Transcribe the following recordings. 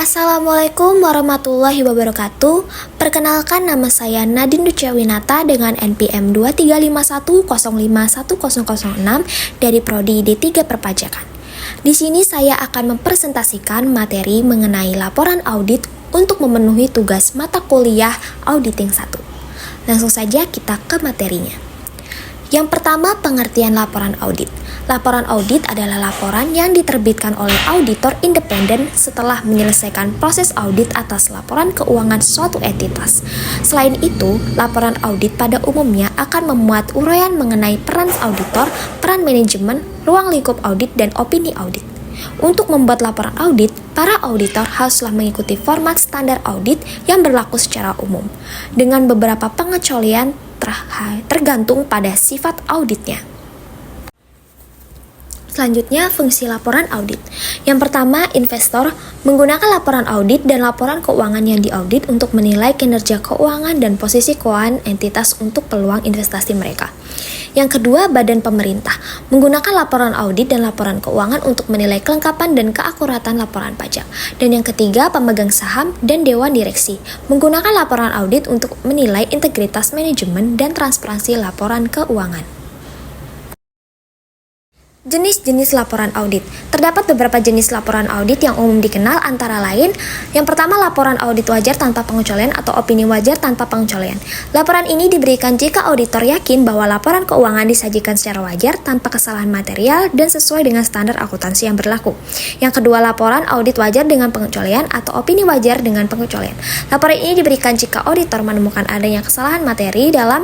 Assalamualaikum warahmatullahi wabarakatuh. Perkenalkan, nama saya Nadine Ducewinata dengan NPM 2351051006 dari Prodi D3 Perpajakan. Di sini saya akan mempresentasikan materi mengenai laporan audit untuk memenuhi tugas mata kuliah Auditing 1. Langsung saja kita ke materinya. Yang pertama, pengertian laporan audit. Laporan audit adalah laporan yang diterbitkan oleh auditor independen setelah menyelesaikan proses audit atas laporan keuangan suatu entitas. Selain itu, laporan audit pada umumnya akan memuat uraian mengenai peran auditor, peran manajemen, ruang lingkup audit, dan opini audit. Untuk membuat laporan audit, para auditor haruslah mengikuti format standar audit yang berlaku secara umum, dengan beberapa pengecualian tergantung pada sifat auditnya. Selanjutnya, fungsi laporan audit. Yang pertama, investor menggunakan laporan audit dan laporan keuangan yang diaudit untuk menilai kinerja keuangan dan posisi keuangan entitas untuk peluang investasi mereka. Yang kedua, badan pemerintah menggunakan laporan audit dan laporan keuangan untuk menilai kelengkapan dan keakuratan laporan pajak. Dan yang ketiga, pemegang saham dan dewan direksi menggunakan laporan audit untuk menilai integritas manajemen dan transparansi laporan keuangan. Jenis-jenis laporan audit. Terdapat beberapa jenis laporan audit yang umum dikenal, antara lain, yang pertama, laporan audit wajar tanpa pengecualian atau opini wajar tanpa pengecualian. Laporan ini diberikan jika auditor yakin bahwa laporan keuangan disajikan secara wajar, tanpa kesalahan material, dan sesuai dengan standar akuntansi yang berlaku. Yang kedua, laporan audit wajar dengan pengecualian atau opini wajar dengan pengecualian. Laporan ini diberikan jika auditor menemukan adanya kesalahan material dalam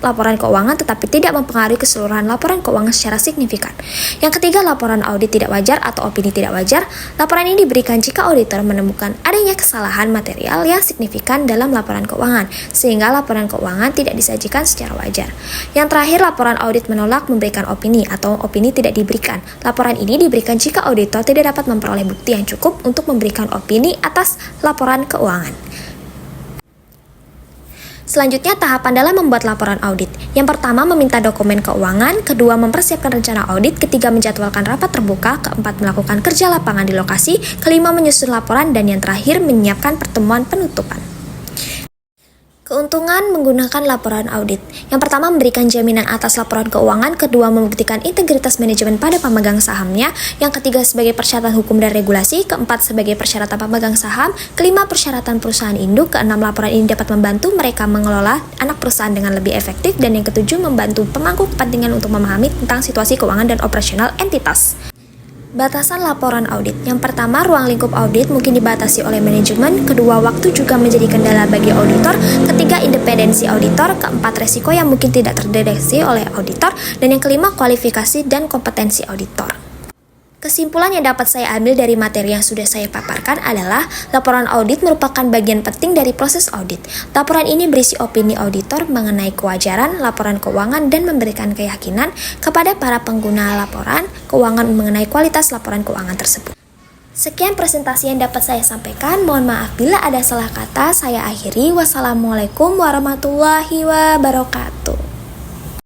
laporan keuangan tetapi tidak mempengaruhi keseluruhan laporan keuangan secara signifikan. Yang ketiga, laporan audit tidak wajar atau opini tidak wajar. Laporan ini diberikan jika auditor menemukan adanya kesalahan material yang signifikan dalam laporan keuangan, sehingga laporan keuangan tidak disajikan secara wajar. Yang terakhir, laporan audit menolak memberikan opini atau opini tidak diberikan. Laporan ini diberikan jika auditor tidak dapat memperoleh bukti yang cukup untuk memberikan opini atas laporan keuangan. Selanjutnya, tahapan dalam membuat laporan audit. Yang pertama, meminta dokumen keuangan. Kedua, mempersiapkan rencana audit. Ketiga, menjadwalkan rapat terbuka. Keempat, melakukan kerja lapangan di lokasi. Kelima, menyusun laporan. Dan yang terakhir, menyiapkan pertemuan penutupan. Keuntungan menggunakan laporan audit. Yang pertama, memberikan jaminan atas laporan keuangan. Kedua, membuktikan integritas manajemen pada pemegang sahamnya. Yang ketiga, sebagai persyaratan hukum dan regulasi. Keempat, sebagai persyaratan pemegang saham. Kelima, persyaratan perusahaan induk. Keenam, laporan ini dapat membantu mereka mengelola anak perusahaan dengan lebih efektif. Dan yang ketujuh, membantu pemangku kepentingan untuk memahami tentang situasi keuangan dan operasional entitas. Batasan laporan audit. Yang pertama, ruang lingkup audit mungkin dibatasi oleh manajemen. Kedua, waktu juga menjadi kendala bagi auditor. Ketiga, independensi auditor. Keempat, resiko yang mungkin tidak terdeteksi oleh auditor. Dan yang kelima, kualifikasi dan kompetensi auditor. Kesimpulan yang dapat saya ambil dari materi yang sudah saya paparkan adalah laporan audit merupakan bagian penting dari proses audit. Laporan ini berisi opini auditor mengenai kewajaran laporan keuangan dan memberikan keyakinan kepada para pengguna laporan keuangan mengenai kualitas laporan keuangan tersebut. Sekian presentasi yang dapat saya sampaikan. Mohon maaf bila ada salah kata. Saya akhiri. Wassalamualaikum warahmatullahi wabarakatuh.